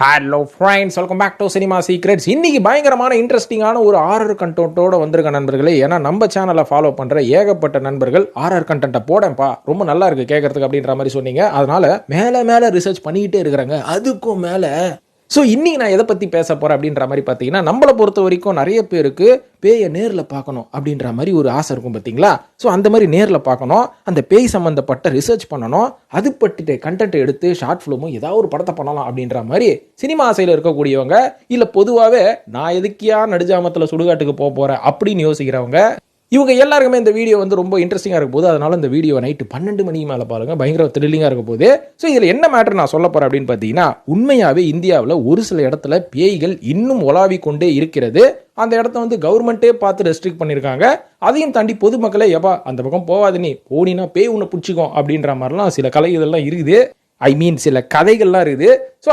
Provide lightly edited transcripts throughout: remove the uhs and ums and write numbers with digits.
Hello friends, welcome back to cinema secrets. இன்னைக்கு பயங்கரமான இன்ட்ரெஸ்டிங்கான ஒரு ஆர்ஆர் கண்டென்ட்டோட வந்திருக்க நண்பர்களே. ஏன்னா நம்ம சேனலை ஃபாலோ பண்ணுற ஏகப்பட்ட நண்பர்கள் ஆர்ஆர் கண்டென்ட்டை போடேன்ப்பா, ரொம்ப நல்லா இருக்கு கேட்கறதுக்கு அப்படின்ற மாதிரி சொன்னீங்க. அதனால மேலே ரிசர்ச் பண்ணிக்கிட்டே இருக்கிறாங்க. அதுக்கும் மேலே இன்னைக்கு நான் எதை பற்றி பேச போகிறேன் அப்படின்ற மாதிரி பார்த்தீங்கன்னா, நம்மளை பொறுத்த வரைக்கும் நிறைய பேருக்கு பேயை நேரில் பார்க்கணும் அப்படின்ற மாதிரி ஒரு ஆசை இருக்கும் பார்த்தீங்களா. அந்த மாதிரி நேரில் பார்க்கணும், அந்த பேய் சம்மந்தப்பட்ட ரிசர்ச் பண்ணணும், அது பற்றி கண்டென்ட் எடுத்து ஷார்ட் ஃபிலிமும் ஏதாவது ஒரு படத்தை பண்ணலாம் அப்படின்ற மாதிரி சினிமா ஆசையில் இருக்கக்கூடியவங்க, இல்லை பொதுவாகவே நான் எதுக்கியா நடுஜாமத்தில் சுடுகாட்டுக்கு போகிறேன் அப்படின்னு யோசிக்கிறவங்க, இவங்க எல்லாருக்குமே இந்த வீடியோ ரொம்ப இன்ட்ரெஸ்டிங்காக இருக்க போது. அதனால இந்த வீடியோ நைட்டு 12 மணிக்கு மேலே பாருங்க, பயங்கர த்ரில்லிங்காக இருக்க போது. இதில் என்ன மேட்டர் நான் சொல்ல போகிறேன் அப்படின்னு பார்த்தீங்கன்னா, உண்மையாகவே இந்தியாவில் ஒரு சில இடத்துல பேய்கள் இன்னும் உலாவி கொண்டே இருக்கிறது. அந்த இடத்த கவர்மெண்ட்டே பார்த்து ரெஸ்ட்ரிக்ட் பண்ணியிருக்காங்க. அதையும் தாண்டி பொதுமக்களே எப்பா அந்த பக்கம் போவாது, நீ போனீங்கன்னா பேய் ஒன்று பிடிச்சிக்கும் அப்படின்ற மாதிரிலாம் சில கலை இதெல்லாம் இருக்குது. சில கதைகள்லாம் இருக்குது.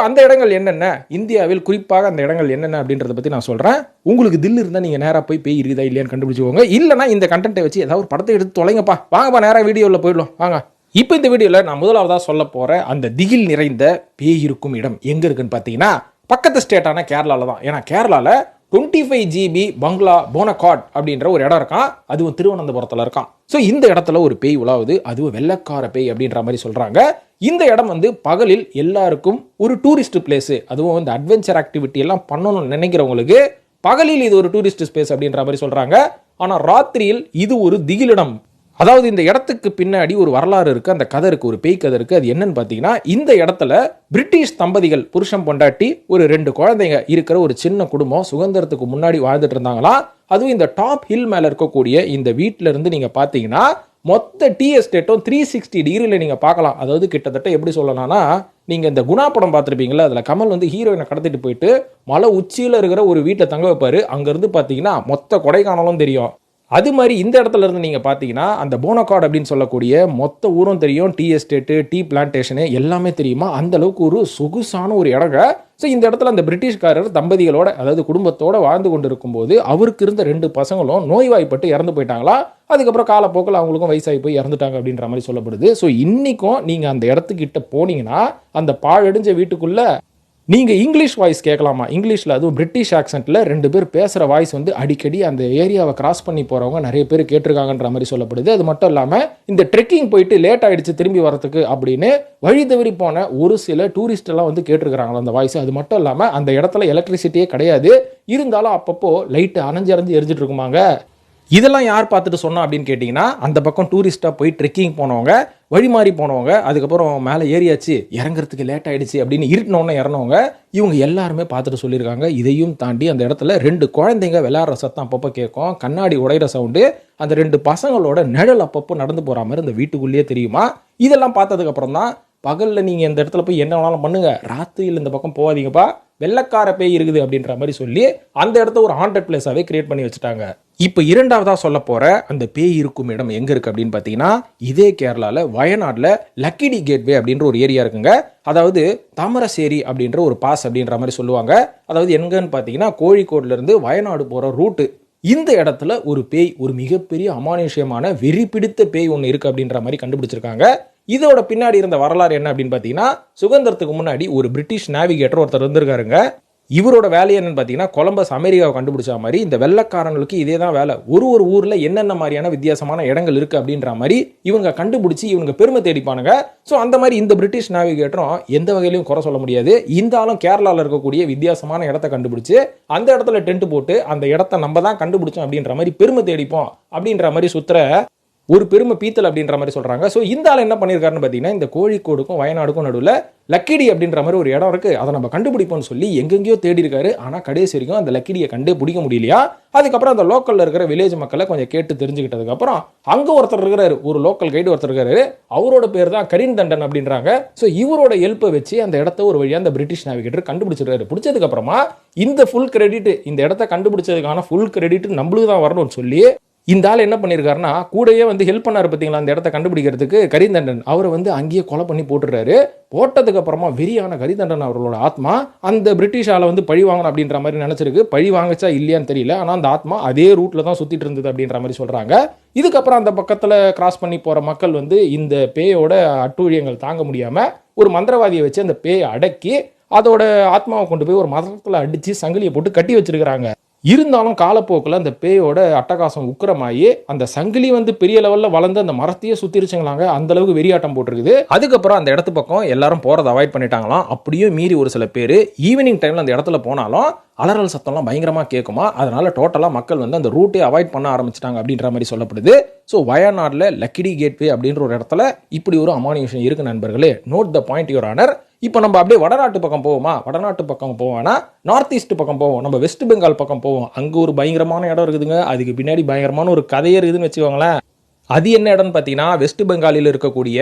அந்த இடங்கள் என்னென்ன, இந்தியாவில் குறிப்பாக அந்த இடங்கள் என்னென்ன அப்படின்றத பற்றி நான் சொல்கிறேன். உங்களுக்கு தில் இருந்தால் நீங்கள் நேராக போய் பேய் இருக்குதா இல்லையான்னு கண்டுபிடிச்சிக்கோங்க. இல்லைனா இந்த கண்டென்ட்டை வச்சு ஏதாவது ஒரு படத்தை எடுத்து தொலைங்கப்பா. வாங்கப்பா நேராக வீடியோவில் போயிடலாம் வாங்க. இப்போ இந்த வீடியோவில் நான் முதலாவதாக சொல்ல போகிற அந்த திகில் நிறைந்த பேய் இருக்கும் இடம் எங்கே இருக்குன்னு பார்த்தீங்கன்னா, பக்கத்து ஸ்டேட்டான கேரளாவில் தான். ஏன்னா கேரளாவில் 25 GB பங்களா போனகாட் அப்படின்ற ஒரு இடம் இருக்கான். அதுவும் திருவனந்தபுரத்தில் இருக்கான். இந்த இடத்துல ஒரு பேய் உலாவுது. அதுவும் வெள்ளக்கார பேய் அப்படின்ற மாதிரி சொல்றாங்க. இந்த இடம் பகலில் எல்லாருக்கும் ஒரு டூரிஸ்ட் பிளேஸ். அதுவும் அட்வென்ச்சர் ஆக்டிவிட்டி எல்லாம் பண்ணணும்னு நினைக்கிறவங்களுக்கு பகலில் இது ஒரு டூரிஸ்ட் ஸ்பேஸ் அப்படின்ற மாதிரி சொல்றாங்க. ஆனா ராத்திரியில் இது ஒரு திகிலிடம். அதாவது இந்த இடத்துக்கு பின்னாடி ஒரு வரலாறு இருக்கு, அந்த கதை இருக்கு, ஒரு பேய் கதை இருக்கு. அது என்னன்னு பார்த்தீங்கன்னா, இந்த இடத்துல பிரிட்டிஷ் தம்பதிகள் புருஷன் பொண்டாட்டி ஒரு 2 குழந்தைங்க இருக்கிற ஒரு சின்ன குடும்பம் சுதந்திரத்துக்கு முன்னாடி வாழ்ந்துட்டு இருந்தாங்களாம். அதுவும் இந்த டாப் ஹில் மேல இருக்கக்கூடிய இந்த வீட்டில இருந்து நீங்க பார்த்தீங்கன்னா மொத்த டீ எஸ்டேட்டும் 360 டிகிரியில் நீங்க பார்க்கலாம். அதாவது கிட்டத்தட்ட எப்படி சொல்லலாம்னா, நீங்க இந்த குணா படம் பார்த்துருப்பீங்களா, அதுல கமல் ஹீரோயினை கடத்திட்டு போயிட்டு மலை உச்சியில இருக்கிற ஒரு வீட்டை தங்க வைப்பாரு. அங்கிருந்து பார்த்தீங்கன்னா மொத்த கொடைக்கானலும் தெரியும். அது மாதிரி இந்த இடத்துல இருந்து நீங்கள் பார்த்தீங்கன்னா அந்த போனகாட் அப்படின்னு சொல்லக்கூடிய மொத்த ஊரும் தெரியும். டீ எஸ்டேட்டு, டீ பிளான்டேஷனு எல்லாமே தெரியுமா. அந்த அளவுக்கு ஒரு சொகுசான ஒரு இடங்க. இந்த இடத்துல அந்த பிரிட்டிஷ்காரர் தம்பதிகளோட, அதாவது குடும்பத்தோட வாழ்ந்து கொண்டு இருக்கும்போது அவருக்கு இருந்த 2 பசங்களும் நோய்வாய்ப்பட்டு இறந்து போயிட்டாங்களா. அதுக்கப்புறம் காலப்போக்கில் அவங்களுக்கும் வயசாகி போய் இறந்துட்டாங்க அப்படின்ற மாதிரி சொல்லப்படுது. இன்னைக்கும் நீங்கள் அந்த இடத்துக்கிட்ட போனீங்கன்னா அந்த பாழடைஞ்ச வீட்டுக்குள்ள நீங்க இங்கிலீஷ் வாய்ஸ் கேட்கலாமா. இங்கிலீஷ்ல, அதுவும் பிரிட்டிஷ் ஆக்சென்ட்ல 2 பேர் பேசுற வாய்ஸ் அடிக்கடி அந்த ஏரியாவை கிராஸ் பண்ணி போறவங்க நிறைய பேர் கேட்டிருக்காங்கன்ற மாதிரி சொல்லப்படுது. அது மட்டும் இல்லாம இந்த ட்ரெக்கிங் போயிட்டு லேட் ஆயிடுச்சு திரும்பி வரதுக்கு அப்படின்னு வழி தவறி போன ஒரு சில டூரிஸ்ட் எல்லாம் கேட்டிருக்காங்களா அந்த வாய்ஸ். அது மட்டும் இல்லாம அந்த இடத்துல எலக்ட்ரிசிட்டியே கிடையாது. இருந்தாலும் அப்பப்போ லைட் அணைஞ்சு எரிஞ்சிட்டு இருக்குமாங்க. இதெல்லாம் யார் பார்த்துட்டு சொன்னா அப்படின்னு கேட்டிங்கன்னா, அந்த பக்கம் டூரிஸ்ட்டாக போய் ட்ரெக்கிங் போனவங்க, வழி மாறி போனவங்க, அதுக்கப்புறம் மேலே ஏறியாச்சு இறங்குறதுக்கு லேட் ஆகிடுச்சு அப்படின்னு இருட்டினோன்னு இறனவங்க, இவங்க எல்லாருமே பார்த்துட்டு சொல்லியிருக்காங்க. இதையும் தாண்டி அந்த இடத்துல 2 குழந்தைங்க விளையாடுற சத்தம் அப்பப்போ கேட்கும், கண்ணாடி உடையிற சவுண்டு, அந்த 2 பசங்களோட நிழல் அப்பப்போ நடந்து போகிற மாதிரி அந்த வீட்டுக்குள்ளேயே தெரியுமா. இதெல்லாம் பார்த்ததுக்கப்புறம் தான் பகலில் நீங்கள் இந்த இடத்துல போய் என்ன வேணாலும் பண்ணுங்க, ராத்திரியில் இந்த பக்கம் போகாதீங்கப்பா, வெள்ளக்கார பேய் இருக்குது அப்படின்ற மாதிரி சொல்லி அந்த இடத்த ஒரு ஹாண்டட் பிளேஸாகவே கிரியேட் பண்ணி வச்சுட்டாங்க. இப்போ இரண்டாவதா சொல்ல போற அந்த பேய் இருக்கும் இடம் எங்க இருக்கு அப்படின்னு பார்த்தீங்கன்னா, இதே கேரளால வயநாட்டில் லக்கிடி கேட்வே அப்படின்ற ஒரு ஏரியா இருக்குங்க. அதாவது தாமரசேரி அப்படின்ற ஒரு பாஸ் அப்படின்ற மாதிரி சொல்லுவாங்க. அதாவது எங்கன்னு பார்த்தீங்கன்னா, கோழிக்கோடுல இருந்து வயநாடு போற ரூட்டு. இந்த இடத்துல ஒரு பேய், ஒரு மிகப்பெரிய அமானுஷ்யமான வெறி பிடித்த பேய் ஒன்று இருக்கு அப்படின்ற மாதிரி கண்டுபிடிச்சிருக்காங்க. இதோட பின்னாடி இருந்த வரலாறு என்ன அப்படின்னு பார்த்தீங்கன்னா, சுதந்திரத்துக்கு முன்னாடி ஒரு பிரிட்டிஷ் நேவிகேட்டர் ஒருத்தர் இருந்திருக்காருங்க. இவரோட வேலை என்னன்னு பார்த்தீங்கன்னா, கொலம்பஸ் அமெரிக்காவை கண்டுபிடிச்ச மாதிரி இந்த வெள்ளக்காரங்களுக்கு இதே தான் வேலை. ஒரு ஊரில் என்னென்ன மாதிரியான வித்தியாசமான இடங்கள் இருக்குது அப்படின்ற மாதிரி இவங்க கண்டுபிடிச்சி இவங்க பெருமை தேடிப்பானுங்க. அந்த மாதிரி இந்த பிரிட்டிஷ் நேவிகேட்டரும் எந்த வகையிலையும் குறை சொல்ல முடியாது. இந்த ஆளும் கேரளாவில் இருக்கக்கூடிய வித்தியாசமான இடத்த கண்டுபிடிச்சு அந்த இடத்துல டென்ட் போட்டு அந்த இடத்த நம்ம தான் கண்டுபிடிச்சோம் அப்படின்ற மாதிரி பெருமை தேடிப்போம் அப்படின்ற மாதிரி சுத்துற ஒரு பெருமை பீத்தல் அப்படின்ற மாதிரி சொல்றாங்க. இந்த ஆள் என்ன பண்ணியிருக்காருன்னு பார்த்தீங்கன்னா, இந்த கோழிக்கோடுக்கும் வயநாடுக்கும் நடுவில் லக்கிடி அப்படின்ற மாதிரி ஒரு இடம் இருக்கு, அதை நம்ம கண்டுபிடிப்போம்னு சொல்லி எங்கெங்கயோ தேடி இருக்காரு. ஆனால் கடைசி வரைக்கும் அந்த லக்கிடியை கண்டே பிடிக்க முடியலையா. அதுக்கப்புறம் அந்த லோக்கல்ல இருக்கிற வில்லேஜ் மக்களை கொஞ்சம் கேட்டு தெரிஞ்சுக்கிட்டதுக்கு அப்புறம் அங்கே ஒருத்தர் இருக்கிறாரு, ஒரு லோக்கல் கைடு ஒருத்தர் இருக்காரு. அவரோட பேர் தான் கரீன் தண்டன் அப்படின்றாங்க. இவரோட ஹெல்ப்பை வச்சு அந்த இடத்த ஒரு வழியாக அந்த பிரிட்டிஷ் நேவிகேட்டர் கண்டுபிடிச்சிருக்காரு. பிடிச்சதுக்கு அப்புறமா இந்த ஃபுல் கிரெடிட், இந்த இடத்த கண்டுபிடிச்சதுக்கான ஃபுல் கிரெடிட் நம்மளுக்கு தான் வரணும்னு சொல்லி இந்த ஆள் என்ன பண்ணியிருக்காருன்னா, கூடயே ஹெல்ப் பண்ணாரு பார்த்தீங்களா அந்த இடத்த கண்டுபிடிக்கிறதுக்கு கரிந்தண்டன், அவரை அங்கேயே கொலை பண்ணி போட்டுறாரு. போட்டதுக்கு அப்புறமா வெறியான கரிந்தண்டன் அவர்களோட ஆத்மா அந்த பிரிட்டிஷ் ஆளை பழி வாங்கணும் அப்படின்ற மாதிரி நினைச்சிருக்கு. பழி வாங்கச்சா இல்லையான்னு தெரியல. ஆனால் அந்த ஆத்மா அதே ரூட்ல தான் சுத்திட்டு இருந்தது அப்படின்ற மாதிரி சொல்றாங்க. இதுக்கப்புறம் அந்த பக்கத்தில் கிராஸ் பண்ணி போற மக்கள் இந்த பேயோட அட்டூழியங்கள் தாங்க முடியாம ஒரு மந்திரவாதியை வச்சு அந்த பேயை அடக்கி அதோட ஆத்மாவை கொண்டு போய் ஒரு மரத்தில் அடித்து சங்கிலியை போட்டு கட்டி வச்சிருக்கிறாங்க. இருந்தாலும் காலப்போக்கில் அந்த பேயோட அட்டகாசம் உக்கிரமாயி அந்த சங்கிலி வந்து பெரிய லெவலில் வளர்ந்து அந்த மரத்தையே சுற்றிருச்சுங்களாங்க. அந்த அளவுக்கு வெறியாட்டம் போட்டிருக்குது. அதுக்கப்புறம் அந்த இடத்து பக்கம் எல்லாரும் போகிறத அவாய்ட் பண்ணிட்டாங்களாம். அப்படியே மீறி ஒரு சில பேர் ஈவினிங் டைமில் அந்த இடத்துல போனாலும் அலறல் சத்தம்லாம் பயங்கரமாக கேட்குமா. அதனால டோட்டலாக மக்கள் வந்து அந்த ரூட்டே அவாய்ட் பண்ண ஆரம்பிச்சிட்டாங்க அப்படின்ற மாதிரி சொல்லப்படுது. ஸோ வயநாட்டில் லக்கிடி கேட்வே அப்படின்ற ஒரு இடத்துல இப்படி ஒரு அமானி விஷயம் இருக்கு நண்பர்களே. Note the point your honour. இப்போ நம்ம அப்படியே வடநாட்டு பக்கம் போவோமா? வடநாட்டு பக்கம் போவோம்னா நார்த் ஈஸ்ட் பக்கம் போவோம். நம்ம வெஸ்ட் பெங்கால் பக்கம் போவோம். அங்கே ஒரு பயங்கரமான இடம் இருக்குதுங்க. அதுக்கு பின்னாடி பயங்கரமான ஒரு கதையே இருக்குதுன்னு வச்சுக்கோங்களேன். அது என்ன இடம்னு பார்த்தீங்கன்னா வெஸ்ட் பெங்காலில் இருக்கக்கூடிய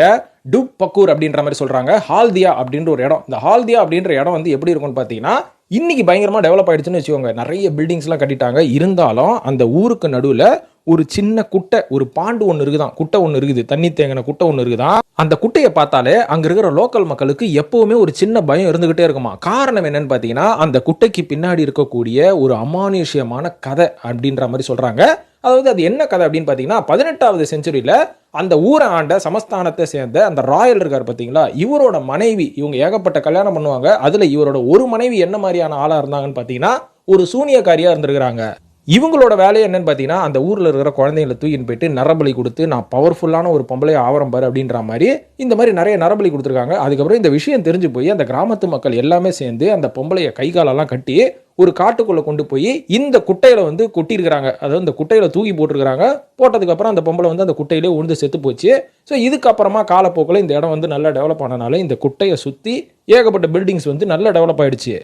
டுப் பக்கூர் அப்படின்ற மாதிரி சொல்றாங்க. ஹால்தியா அப்படின்ற ஒரு இடம். இந்த ஹால்தியா அப்படின்ற இடம் வந்து எப்படி இருக்கும்னு பார்த்தீங்கன்னா இன்னைக்கு பயங்கரமாக டெவலப் ஆயிடுச்சுன்னு வச்சுக்கோங்க. நிறைய பில்டிங்ஸ்லாம் கட்டிட்டாங்க. இருந்தாலும் அந்த ஊருக்கு நடுவில் ஒரு சின்ன குட்டை, ஒரு பாண்டு ஒன்று இருக்குதான், குட்டை ஒன்று இருக்குது, தண்ணி தேங்கின குட்டை ஒன்று இருக்குதான். அந்த குட்டையை பார்த்தாலே அங்க இருக்கிற லோக்கல் மக்களுக்கு எப்பவுமே ஒரு சின்ன பயம் இருந்துகிட்டே இருக்குமா. காரணம் என்னன்னு பார்த்தீங்கன்னா அந்த குட்டைக்கு பின்னாடி இருக்கக்கூடிய ஒரு அமானுஷ்யமான கதை அப்படின்ற மாதிரி சொல்றாங்க. அதாவது அது என்ன கதை அப்படின்னு பார்த்தீங்கன்னா 18வது செஞ்சுரியில அந்த ஊரை ஆண்ட சமஸ்தானத்தை சேர்ந்த அந்த ராயல் இருக்கார் பார்த்தீங்களா, இவரோட மனைவி, இவங்க ஏகப்பட்ட கல்யாணம் பண்ணுவாங்க. அதுல இவரோட ஒரு மனைவி என்ன மாதிரியான ஆளா இருந்தாங்கன்னு பார்த்தீங்கன்னா ஒரு சூனியக்காரியா இருந்திருக்கிறாங்க. இவங்களோட வேலையை என்னன்னு பார்த்தீங்கன்னா அந்த ஊரில் இருக்கிற குழந்தைங்களை தூக்கின்னு போயிட்டு நரபலி கொடுத்து நான் பவர்ஃபுல்லான ஒரு பொம்பளையை ஆவரம் பாரு அப்படின்ற மாதிரி இந்த மாதிரி நிறைய நரபலி கொடுத்துருக்காங்க. அதுக்கப்புறம் இந்த விஷயம் தெரிஞ்சு போய் அந்த கிராமத்து மக்கள் எல்லாமே சேர்ந்து அந்த பொம்பளையை கை காலெல்லாம் கட்டி ஒரு காட்டுக்குள்ளே கொண்டு போய் இந்த குட்டையில வந்து கொட்டியிருக்கிறாங்க. அதாவது இந்த குட்டையில தூக்கி போட்டிருக்கிறாங்க. போட்டதுக்கப்புறம் அந்த பொம்பளை வந்து அந்த குட்டையிலே உழுந்து செத்து போச்சு. ஸோ இதுக்கப்புறமா காலப்போக்கில் இந்த இடம் வந்து நல்லா டெவலப் ஆனனால இந்த குட்டையை சுற்றி ஏகப்பட்ட பில்டிங்ஸ் வந்து நல்லா டெவலப் ஆயிடுச்சு.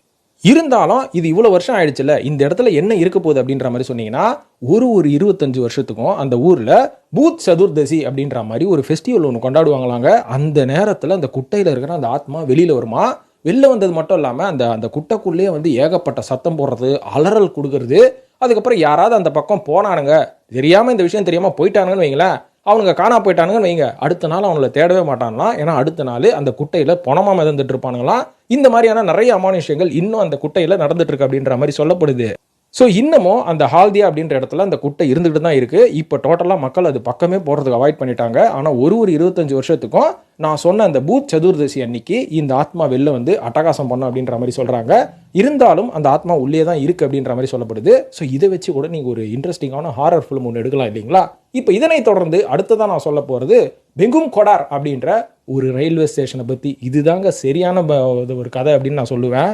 இருந்தாலும் இது இவ்வளோ வருஷம் ஆயிடுச்சுல, இந்த இடத்துல என்ன இருக்க போகுது அப்படின்ற மாதிரி சொன்னீங்கன்னா ஒரு 25 வருஷத்துக்கும் அந்த ஊரில் பூத் சதுர்தசி அப்படின்ற மாதிரி ஒரு ஃபெஸ்டிவல் ஒன்று கொண்டாடுவாங்களாங்க. அந்த நேரத்தில் அந்த குட்டையில் இருக்கிற அந்த ஆத்மா வெளியில் வருமா. வெளில வந்தது மட்டும் இல்லாமல் அந்த குட்டைக்குள்ளேயே வந்து ஏகப்பட்ட சத்தம் போடுறது, அலறல் கொடுக்கறது. அதுக்கப்புறம் யாராவது அந்த பக்கம் போனானுங்க, தெரியாமல் இந்த விஷயம் தெரியாமல் போயிட்டானுங்கன்னு வைங்களேன், அவனுங்க காணா போயிட்டானுங்கன்னு வைங்க, அடுத்த நாள் அவங்கள தேடவே மாட்டாங்களாம். ஏன்னா அடுத்த நாள் அந்த குட்டையில் பொணமாக மிதந்துட்டு இருப்பானுங்களாம். இந்த மாதிரியான நிறைய அமானுஷ்யங்கள் இன்னும் அந்த குட்டையில் நடந்துட்டு இருக்கு அப்படின்ற மாதிரி சொல்லப்படுது. ஸோ இன்னமும் அந்த ஹால்தியா அப்படின்ற இடத்துல அந்த குட்டை இருந்துகிட்டு தான் இருக்கு. இப்போ டோட்டலாக மக்கள் அது பக்கமே போகிறதுக்கு அவாய்ட் பண்ணிட்டாங்க. ஆனால் ஒரு 25 வருஷத்துக்கும் நான் சொன்ன அந்த பூத் சதுர்தசி அன்னைக்கு இந்த ஆத்மா வெளில வந்து அட்டகாசம் பண்ணும் அப்படின்ற மாதிரி சொல்கிறாங்க. இருந்தாலும் அந்த ஆத்மா உள்ளே தான் இருக்குது அப்படின்ற மாதிரி சொல்லப்படுது. ஸோ இதை வச்சு கூட நீங்கள் ஒரு இன்ட்ரெஸ்டிங்கான ஹாரர் ஃபிலிம் ஒன்று எடுக்கலாம் இல்லைங்களா. இப்போ இதனை தொடர்ந்து அடுத்ததான் நான் சொல்ல போகிறது பெங்கும் கொடார் அப்படின்ற ஒரு ரயில்வே ஸ்டேஷனை பற்றி. இதுதாங்க சரியான ஒரு கதை அப்படின்னு நான் சொல்லுவேன்.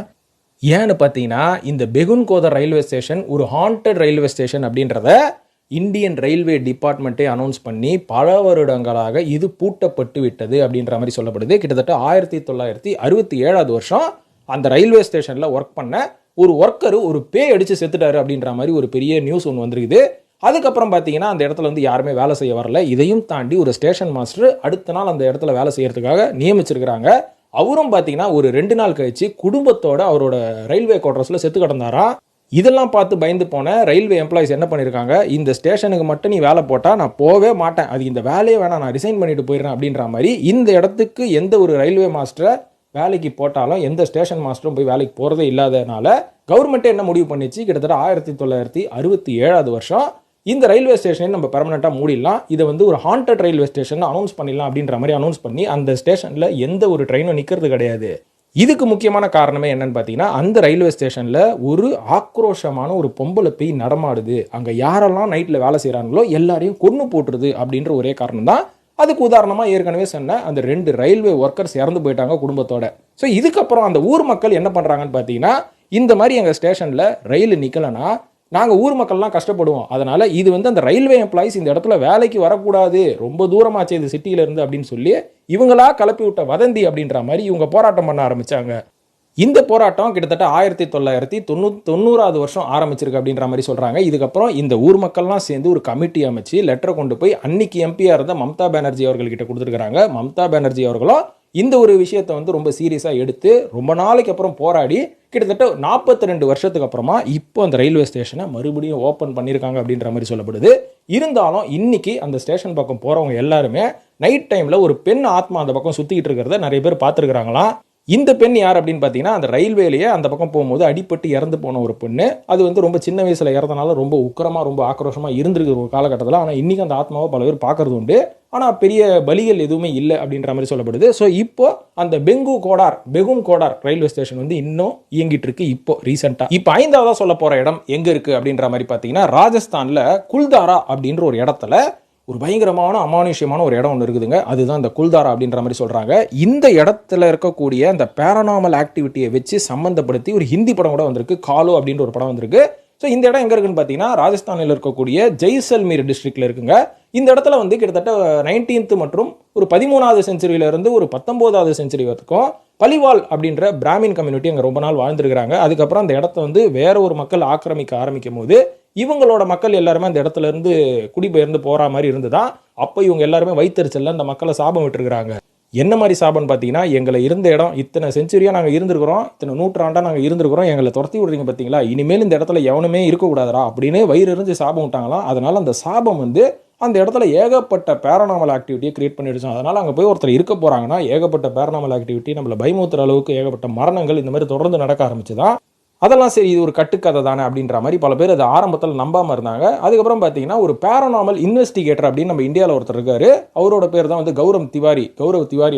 ஏன்னு பார்த்தீங்கன்னா இந்த பெகுன்கோதர் ரயில்வே ஸ்டேஷன் ஒரு ஹாண்டட் ரயில்வே ஸ்டேஷன் அப்படின்றத இந்தியன் ரயில்வே டிபார்ட்மெண்ட்டே அனௌன்ஸ் பண்ணி பல வருடங்களாக இது பூட்டப்பட்டு விட்டது அப்படின்ற மாதிரி சொல்லப்படுது. கிட்டத்தட்ட 1967 வருஷம் அந்த ரயில்வே ஸ்டேஷனில் ஒர்க் பண்ண ஒரு ஒர்க்கர் ஒரு பேய் அடித்து செத்துட்டாரு அப்படின்ற மாதிரி ஒரு பெரிய நியூஸ் ஒன்று வந்துருக்குது. அதுக்கப்புறம் பார்த்தீங்கன்னா அந்த இடத்துல வந்து யாருமே வேலை செய்ய வரல. இதையும் தாண்டி ஒரு ஸ்டேஷன் மாஸ்டர் அடுத்த நாள் அந்த இடத்துல வேலை செய்யறதுக்காக நியமிச்சிருக்கிறாங்க. அவரும் பார்த்தீங்கன்னா ஒரு 2 நாள் கழிச்சு குடும்பத்தோட அவரோட ரயில்வே குவார்டர்ஸில் செத்து கிடந்தாராம். இதெல்லாம் பார்த்து பயந்து போன ரயில்வே எம்ப்ளாயிஸ் என்ன பண்ணியிருக்காங்க, இந்த ஸ்டேஷனுக்கு மட்டும் நீ வேலை போட்டால் நான் போவே மாட்டேன், அது இந்த வேலையே வேணாம், நான் ரிசைன் பண்ணிட்டு போயிடுறேன் அப்படின்ற மாதிரி இந்த இடத்துக்கு எந்த ஒரு ரயில்வே மாஸ்டரை வேலைக்கு போட்டாலும் எந்த ஸ்டேஷன் மாஸ்டரும் போய் வேலைக்கு போகிறதே இல்லாதனால கவர்மெண்ட்டே என்ன முடிவு பண்ணிச்சு, கிட்டத்தட்ட 1967 வருஷம் இந்த ரயில்வே ஸ்டேஷனை நம்ம பெர்மனெண்ட்டாக மூடிடலாம், இதை வந்து ஒரு ஹாண்டட் ரயில்வே ஸ்டேஷன் அனௌன்ஸ் பண்ணிடலாம் அப்படின்ற மாதிரி அனௌன்ஸ் பண்ணி அந்த ஸ்டேஷனில் எந்த ஒரு ட்ரெயினும் நிற்கிறது கிடையாது. இதுக்கு முக்கியமான காரணமே என்னன்னு பார்த்தீங்கன்னா அந்த ரயில்வே ஸ்டேஷனில் ஒரு ஆக்ரோஷமான ஒரு பொம்பளை பேய் நடமாடுது. அங்கே யாரெல்லாம் நைட்டில் வேலை செய்கிறாங்களோ எல்லாரையும் கொன்று போட்டுருது அப்படின்ற ஒரே காரணம் தான். அதுக்கு உதாரணமாக ஏற்கனவே சொன்ன அந்த 2 ரயில்வே ஒர்க்கர்ஸ் இறந்து போயிட்டாங்க குடும்பத்தோட. ஸோ இதுக்கப்புறம் அந்த ஊர் மக்கள் என்ன பண்ணுறாங்கன்னு பார்த்தீங்கன்னா இந்த மாதிரி எங்கள் ஸ்டேஷனில் ரயில் நிற்கலைன்னா நாங்கள் ஊர் மக்கள்லாம் கஷ்டப்படுவோம், அதனால் இது வந்து அந்த ரயில்வே எம்ப்ளாயிஸ் இந்த இடத்துல வேலைக்கு வரக்கூடாது, ரொம்ப தூரமாச்சு இது சிட்டியிலேருந்து அப்படின்னு சொல்லி இவங்களா கிளப்பி விட்ட வதந்தி அப்படின்ற மாதிரி இவங்க போராட்டம் பண்ண ஆரம்பித்தாங்க. இந்த போராட்டம் கிட்டத்தட்ட 1990 வருஷம் ஆரம்பிச்சிருக்கு அப்படின்ற மாதிரி சொல்கிறாங்க. இதுக்கப்புறம் இந்த ஊர் மக்கள்லாம் சேர்ந்து ஒரு கமிட்டி அமைச்சு லெட்டரை கொண்டு போய் அன்னைக்கு எம்பியாக இருந்த மம்தா பானர்ஜி அவர்கள்கிட்ட கொடுத்துருக்காங்க. மம்தா பானர்ஜி அவர்களும் இந்த ஒரு விஷயத்தை வந்து ரொம்ப சீரியஸாக எடுத்து ரொம்ப நாளைக்கு அப்புறம் போராடி கிட்டத்தட்ட 42 வருஷத்துக்கு அப்புறமா இப்போ அந்த ரயில்வே ஸ்டேஷனை மறுபடியும் ஓப்பன் பண்ணியிருக்காங்க அப்படின்ற மாதிரி சொல்லப்படுது. இருந்தாலும் இன்னைக்கு அந்த ஸ்டேஷன் பக்கம் போகிறவங்க எல்லாருமே நைட் டைமில் ஒரு பெண் ஆத்மா அந்த பக்கம் சுற்றிக்கிட்டு இருக்கிறத நிறைய பேர் பார்த்துருக்குறாங்களாம். இந்த பெண் யார் அப்படின்னு பார்த்தீங்கன்னா, அந்த ரயில்வேலேயே அந்த பக்கம் போகும்போது அடிபட்டு இறந்து போன ஒரு பெண்ணு. அது வந்து ரொம்ப சின்ன வயசில் இறந்தனால ரொம்ப உக்கிரமாக ரொம்ப ஆக்ரோஷமாக இருந்திருக்கு ஒரு காலகட்டத்தில். ஆனால் இன்றைக்கி அந்த ஆத்மாவை பல பேர் பார்க்கறது உண்டு. ஆனால் பெரிய பலிகள் எதுவுமே இல்லை அப்படின்ற மாதிரி சொல்லப்படுது. ஸோ இப்போ அந்த பெகும் கோடார் ரயில்வே ஸ்டேஷன் வந்து இன்னும் இயங்கிட்டு இருக்கு இப்போ ரீசெண்டாக. இப்போ 5ஆவதா சொல்ல போகிற இடம் எங்கே இருக்குது அப்படின்ற மாதிரி பார்த்தீங்கன்னா, ராஜஸ்தானில் குல்தாரா அப்படின்ற ஒரு இடத்துல ஒரு பயங்கரமான அமானுஷ்யமான ஒரு இடம் ஒன்று இருக்குதுங்க. அதுதான் இந்த குல்தாரா அப்படின்ற மாதிரி சொல்கிறாங்க. இந்த இடத்துல இருக்கக்கூடிய அந்த பேரனாமல் ஆக்டிவிட்டியை வச்சு சம்மந்தப்படுத்தி ஒரு ஹிந்தி படம் கூட வந்திருக்கு. காலோ அப்படின்ற ஒரு படம் வந்திருக்கு. ஸோ இந்த இடம் எங்கே இருக்குன்னு பார்த்தீங்கன்னா, ராஜஸ்தானில் இருக்கக்கூடிய ஜெய்சல்மீர் டிஸ்ட்ரிக்டில் இருக்குங்க. இந்த இடத்துல வந்து கிட்டத்தட்ட 19th மற்றும் ஒரு 13வது செஞ்சுரியிலிருந்து ஒரு 19வது செஞ்சுரி வரைக்கும் பலிவால் அப்படின்ற பிராமின் கம்யூனிட்டி அங்கே ரொம்ப நாள் வாழ்ந்துருக்கிறாங்க. அதுக்கப்புறம் அந்த இடத்த வந்து வேற ஒரு மக்கள் ஆக்கிரமிக்க ஆரம்பிக்கும் போது இவங்களோட மக்கள் எல்லாருமே அந்த இடத்துல இருந்து குடிபெயர்ந்து போற மாதிரி இருந்துதான். அப்போ இவங்க எல்லாருமே வைத்தறிச்சல்ல அந்த மக்களை சாபம் விட்டுருக்காங்க. என்ன மாதிரி சாபம்னு பார்த்தீங்கன்னா, எங்களை இருந்த இடம் இத்தனை செஞ்சுரியாக நாங்கள் இருந்திருக்கிறோம், இத்தனை நூற்றாண்டாக நாங்கள் இருந்திருக்கிறோம், எங்களை துரத்தி விடுறீங்க பார்த்தீங்களா, இனிமேல் இந்த இடத்துல எவனுமே இருக்கக்கூடாதா அப்படின்னு வயிறு இருந்து சாபம் விட்டாங்களாம். அதனால அந்த சாபம் வந்து அந்த இடத்துல ஏகப்பட்ட பேரனாமல் ஆக்டிவிட்டியை கிரியேட் பண்ணிடுச்சோம். அதனால் அங்கே போய் ஒருத்தர் இருக்க போகிறாங்கன்னா ஏகப்பட்ட பேரனாமல் ஆக்டிவிட்டி, நம்மளை பயமுறுத்துற அளவுக்கு ஏகப்பட்ட மரணங்கள் இந்த மாதிரி தொடர்ந்து நடக்க ஆரம்பிச்சுதான். அதெல்லாம் சரி, இது ஒரு கட்டுக்கதை தானே அப்படின்ற மாதிரி பல பேர் அது ஆரம்பத்தில் நம்பாமல் இருந்தாங்க. அதுக்கப்புறம் பார்த்தீங்கன்னா, ஒரு பேரனாமல் இன்வெஸ்டிகேட்டர் அப்படின்னு நம்ம இந்தியாவில் ஒருத்தர் இருக்காரு. அவரோட பேர் தான் வந்து கௌரவ் திவாரி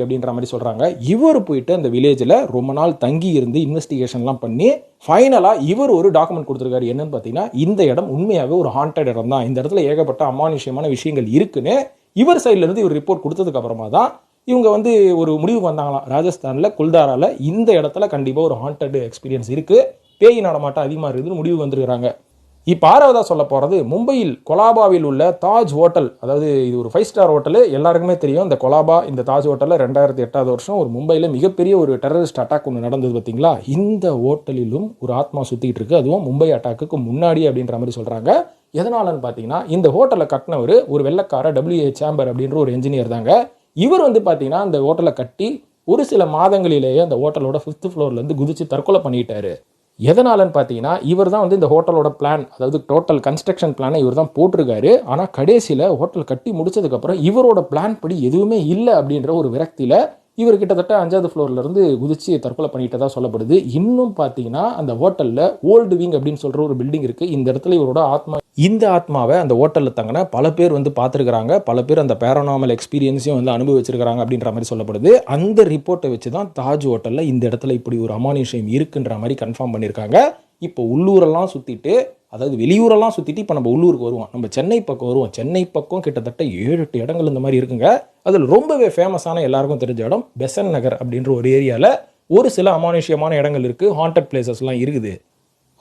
அப்படின்ற மாதிரி சொல்கிறாங்க. இவர் போயிட்டு அந்த வில்லேஜில் ரொம்ப நாள் தங்கி இருந்து இன்வெஸ்டிகேஷன்லாம் பண்ணி ஃபைனலாக இவர் ஒரு டாக்குமெண்ட் கொடுத்துருக்காரு. என்னன்னு பார்த்தீங்கன்னா, இந்த இடம் உண்மையாகவே ஒரு ஹாண்டட் இடம் தான், இந்த இடத்துல ஏகப்பட்ட அமானுஷ்யமான விஷயங்கள் இருக்குன்னு இவர் சைட்லேருந்து இவர் ரிப்போர்ட் கொடுத்ததுக்கு அப்புறமா தான் இவங்க வந்து ஒரு முடிவுக்கு வந்தாங்களாம். ராஜஸ்தானில் குல்தாராவில் இந்த இடத்துல கண்டிப்பாக ஒரு ஹாண்டட் எக்ஸ்பீரியன்ஸ் இருக்குது, பேய் நடமாட்டம் அதிகமாக இருக்குதுன்னு முடிவு வந்துருக்கிறாங்க. இப்போ 6ஆவதா சொல்ல போகிறது மும்பையில் கொலாபாவில் உள்ள தாஜ் ஹோட்டல். அதாவது இது ஒரு 5 ஸ்டார் ஹோட்டலு, எல்லாருக்குமே தெரியும். இந்த கொலாபா இந்த தாஜ் ஹோட்டலில் 2008 வருஷம் ஒரு மும்பையில் மிகப்பெரிய ஒரு டெரரிஸ்ட் அட்டாக் ஒன்று நடந்தது பார்த்தீங்களா. இந்த ஹோட்டலிலும் ஒரு ஆத்மா சுற்றிட்டு இருக்கு, அதுவும் மும்பை அட்டாக்கு முன்னாடி அப்படின்ற மாதிரி சொல்கிறாங்க. எதனாலன்னு பார்த்தீங்கன்னா, இந்த ஹோட்டலை கட்டினவர் ஒரு வெள்ளக்கார WA சேம்பர் அப்படின்ற ஒரு என்ஜினியர் தாங்க. இவர் வந்து பார்த்தீங்கன்னா அந்த ஹோட்டலை கட்டி ஒரு சில மாதங்களிலேயே அந்த ஹோட்டலோட 5th ஃப்ளோர்லேருந்து குதிச்சு தற்கொலை பண்ணிட்டாரு. எதனாலன்னு பார்த்தீங்கன்னா, இவர் தான் வந்து இந்த ஹோட்டலோட பிளான், அதாவது டோட்டல் கன்ஸ்ட்ரக்ஷன் பிளானை இவர் தான் போட்டிருக்காரு. ஆனால் கடைசியில் ஹோட்டல் கட்டி முடிச்சதுக்கப்புறம் இவரோட பிளான் படி எதுவுமே இல்லை அப்படின்ற ஒரு விரக்தியில் இவர் கிட்டத்தட்ட 5வது ஃப்ளோர்லேருந்து குதிச்சு தற்கொலை பண்ணிட்டதா சொல்லப்படுது. இன்னும் பார்த்தீங்கன்னா, அந்த ஹோட்டலில் ஓல்டு விங் அப்படின்னு சொல்கிற ஒரு பில்டிங் இருக்குது. இந்த இடத்துல இவரோட இந்த ஆத்மாவை அந்த ஹோட்டலில் தங்கின பல பேர் வந்து பார்த்துருக்குறாங்க. பல பேர் அந்த பேரனாமல் எக்ஸ்பீரியன்ஸையும் வந்து அனுபவிச்சிருக்கிறாங்க அப்படின்ற மாதிரி சொல்லப்படுது. அந்த ரிப்போர்ட்டை வச்சு தான் தாஜ் ஹோட்டலில் இந்த இடத்துல இப்படி ஒரு அமானுஷ்யம் இருக்குன்ற மாதிரி கன்ஃபார்ம் பண்ணியிருக்காங்க. இப்போ உள்ளூரெல்லாம் சுற்றிட்டு, அதாவது வெளியூரெல்லாம் சுற்றிட்டு இப்போ நம்ம உள்ளூருக்கு வருவோம், நம்ம சென்னை பக்கம் வருவோம். சென்னை பக்கம் கிட்டத்தட்ட 7-8 இடங்கள் இந்த மாதிரி இருக்குங்க. அதில் ரொம்பவே ஃபேமஸான எல்லாருக்கும் தெரிஞ்ச இடம் பெசன் நகர் அப்படின்ற ஒரு ஏரியாவில் ஒரு சில அமானுஷ்யமான இடங்கள் இருக்குது, ஹாண்டட் பிளேசஸ்லாம் இருக்குது.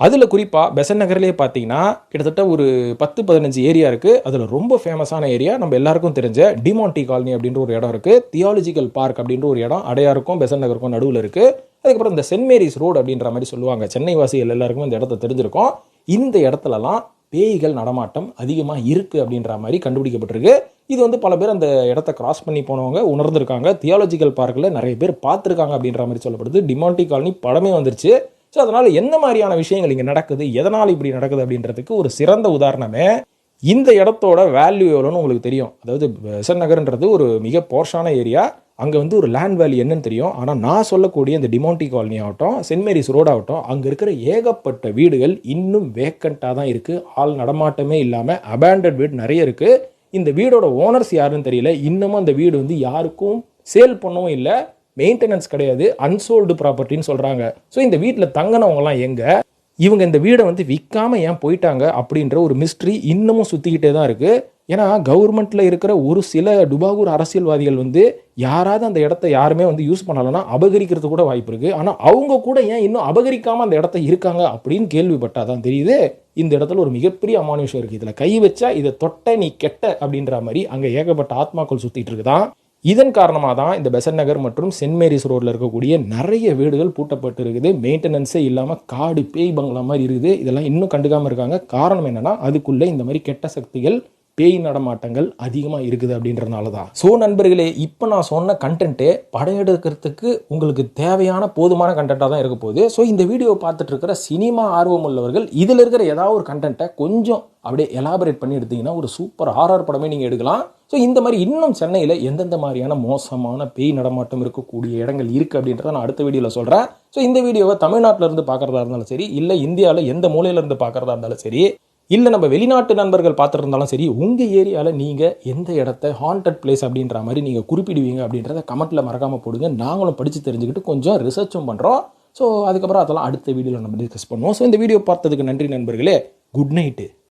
அதில் குறிப்பாக பெசன் நகர்லேயே பார்த்தீங்கன்னா கிட்டத்தட்ட ஒரு 10-15 ஏரியா இருக்குது. அதில் ரொம்ப ஃபேமஸான ஏரியா நம்ம எல்லாருக்கும் தெரிஞ்ச டிமாண்டி காலனி அப்படின்ற ஒரு இடம் இருக்குது. தியாலஜிக்கல் பார்க் அப்படின்ற ஒரு இடம் அடையாருக்கும் பெசன் நகருக்கும் நடுவில் இருக்குது. அதுக்கப்புறம் இந்த சென்ட் மேரிஸ் ரோடு அப்படின்ற மாதிரி சொல்லுவாங்க. சென்னை வாசிகள் எல்லாருக்கும் இந்த இடத்த தெரிஞ்சிருக்கும். இந்த இடத்துலலாம் பேய்கள் நடமாட்டம் அதிகமாக இருக்குது அப்படின்ற மாதிரி கண்டுபிடிக்கப்பட்டிருக்கு. இது வந்து பல பேர் அந்த இடத்த கிராஸ் பண்ணி போனவங்க உணர்ந்திருக்காங்க. தியாலஜிக்கல் பார்க்கில் நிறைய பேர் பார்த்துருக்காங்க அப்படின்ற மாதிரி சொல்லப்படுது. டிமாண்டி காலனி படமே வந்துருச்சு. ஸோ அதனால் என்ன மாதிரியான விஷயங்கள் இங்கே நடக்குது, எதனால் இப்படி நடக்குது அப்படின்றதுக்கு ஒரு சிறந்த உதாரணமே இந்த இடத்தோட வேல்யூ எவ்வளோன்னு உங்களுக்கு தெரியும். அதாவது பெசன் நகர்ன்றது ஒரு மிக போர்ஷான ஏரியா. அங்கே வந்து ஒரு லேண்ட் வேல்யூ என்னன்னு தெரியும். ஆனால் நான் சொல்லக்கூடிய இந்த டிமாண்டி காலனி ஆகட்டும், சென்ட் மேரிஸ் ரோடு ஆகட்டும், அங்கே இருக்கிற ஏகப்பட்ட வீடுகள் இன்னும் வேக்கண்ட்டாக தான் இருக்குது. ஆள் நடமாட்டமே இல்லாமல் அபேண்டட் வீடு நிறைய இருக்குது. இந்த வீடோட ஓனர்ஸ் யாருன்னு தெரியல. இன்னமும் அந்த வீடு வந்து யாருக்கும் சேல் பண்ணவும் இல்லை, மெயின்டெனன்ஸ் கிடையாது, அன்சோல்டு ப்ராப்பர்ட்டின்னு சொல்கிறாங்க. ஸோ இந்த வீட்டில் தங்கினவங்கலாம் எங்கே, இவங்க இந்த வீடை வந்து விற்காமல் ஏன் போயிட்டாங்க அப்படின்ற ஒரு மிஸ்ட்ரி இன்னமும் சுற்றிக்கிட்டே தான் இருக்குது. ஏன்னா கவர்மெண்ட்டில் இருக்கிற ஒரு சில டுபாகூர் அரசியல்வாதிகள் வந்து யாராவது அந்த இடத்த யாருமே வந்து யூஸ் பண்ணலைன்னா அபகரிக்கிறது கூட வாய்ப்பு இருக்குது. ஆனால் அவங்க கூட ஏன் இன்னும் அபகரிக்காமல் அந்த இடத்த இருக்காங்க அப்படின்னு கேள்விப்பட்டால் தான் தெரியுது இந்த இடத்துல ஒரு மிகப்பெரிய அமானுஷம் இருக்குது. இதில் கை வச்சா இதை தொட்ட நீ கெட்ட அப்படின்ற மாதிரி அங்கே ஏகப்பட்ட ஆத்மாக்கள் சுற்றிட்டு இருக்குதான். இதன் காரணமாக தான் இந்த பெசன் நகர் மற்றும் சென்ட் மேரிஸ் ரோடில் இருக்கக்கூடிய நிறைய வீடுகள் பூட்டப்பட்டு இருக்குது. மெயின்டெனன்ஸே இல்லாமல் காடு பேய் பங்களா மாதிரி இருக்குது. இதெல்லாம் இன்னும் கண்டுக்காமல் இருக்காங்க. காரணம் என்னென்னா, அதுக்குள்ளே இந்த மாதிரி கெட்ட சக்திகள் பேய் நடமாட்டங்கள் அதிகமாக இருக்குது அப்படின்றதுனால தான். ஸோ நண்பர்களே, இப்போ நான் சொன்ன கண்டென்ட்டே படம் எடுக்கிறதுக்கு உங்களுக்கு தேவையான போதுமான கண்டென்ட்டாக தான் இருக்க போகுது. ஸோ இந்த வீடியோ பார்த்துட்டு இருக்கிற சினிமா ஆர்வம் உள்ளவர்கள் இதில் இருக்கிற ஏதாவது ஒரு கண்டென்ட்டை கொஞ்சம் அப்படியே எலாபரேட் பண்ணி எடுத்தீங்கன்னா ஒரு சூப்பர் ஹாரர் படமே நீங்கள் எடுக்கலாம். ஸோ இந்த மாதிரி இன்னும் சென்னையில் எந்தெந்த மாதிரியான மோசமான பேய் நடமாட்டம் இருக்கக்கூடிய இடங்கள் இருக்குது அப்படின்றத நான் அடுத்த வீடியோவில் சொல்கிறேன். ஸோ இந்த வீடியோவை தமிழ்நாட்டில் இருந்து பார்க்குறதா இருந்தாலும் சரி, இல்லை இந்தியாவில் எந்த மூலையிலேருந்து பார்க்குறதா இருந்தாலும் சரி, இல்லை நம்ம வெளிநாட்டு நண்பர்கள் பார்த்துட்டு இருந்தாலும் சரி, உங்கள் ஏரியாவில் நீங்கள் எந்த இடத்த ஹாண்டட் பிளேஸ் அப்படின்ற மாதிரி நீங்கள் குறிப்பிடுவீங்க அப்படின்றத கமெண்ட்டில் மறக்காமல் போடுங்க. நாங்களும் படித்து தெரிஞ்சுக்கிட்டு கொஞ்சம் ரிசர்ச்சும் பண்ணுறோம். ஸோ அதுக்கப்புறம் அதெல்லாம் அடுத்த வீடியோவில் நம்ம டிஸ்கஸ் பண்ணுவோம். ஸோ இந்த வீடியோ பார்த்ததுக்கு நன்றி நண்பர்களே. Good night.